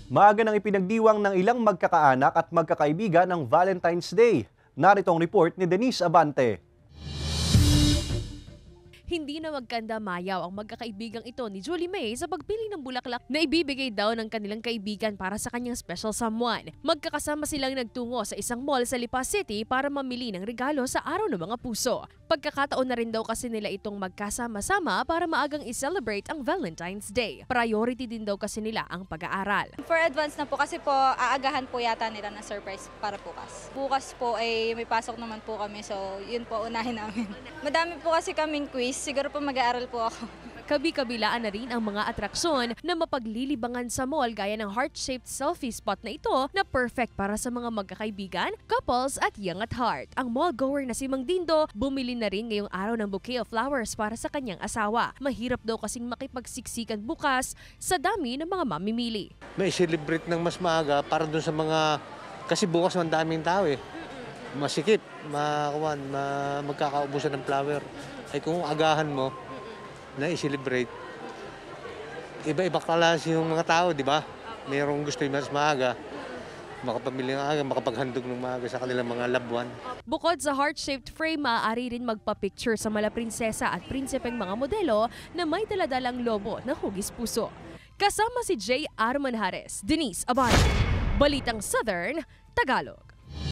Maaga nang ipinagdiwang ng ilang magkakaanak at magkakaibigan ang Valentine's Day. Narito ang report ni Denise Abante. Hindi na magkanda-mayaw ang magkakaibigang ito ni Julie May sa pagpili ng bulaklak na ibibigay daw ng kanilang kaibigan para sa kanyang special someone. Magkakasama silang nagtungo sa isang mall sa Lipa City para mamili ng regalo sa araw ng mga puso. Pagkakataon na rin daw kasi nila itong magkasama-sama para maagang i-celebrate ang Valentine's Day. Priority din daw kasi nila ang pag-aaral. For advance na po kasi po aagahan po yata nila ng surprise para bukas. Bukas po ay may pasok naman po kami, so yun po unahin namin. Madami po kasi kaming quiz, siguro po mag-aaral po ako. Kabi-kabilaan na rin ang mga atraksyon na mapaglilibangan sa mall gaya ng heart-shaped selfie spot na ito na perfect para sa mga magkakaibigan, couples at young at heart. Ang mall goer na si Mang Dindo bumili na rin ngayong araw ng bouquet of flowers para sa kanyang asawa. Mahirap daw kasing makipagsiksikan bukas sa dami ng mga mamimili. May celebrate ng mas maaga para dun sa mga, kasi bukas ang daming tao eh. Masikip, magkakaubusan ng flower. Ay kung agahan mo, na i-celebrate. Iba-iba klase yung mga tao, di ba? Mayroong gusto yung mas maaga, makapamili ng aga, makapaghandog ng maaga sa kanilang mga loved one. Bukod sa heart-shaped frame, maaari rin magpa-picture sa mala prinsesa at prinsipeng mga modelo na may daladalang lobo na hugis puso. Kasama si J. Arman Hares, Denise Abante, Balitang Southern, Tagalog.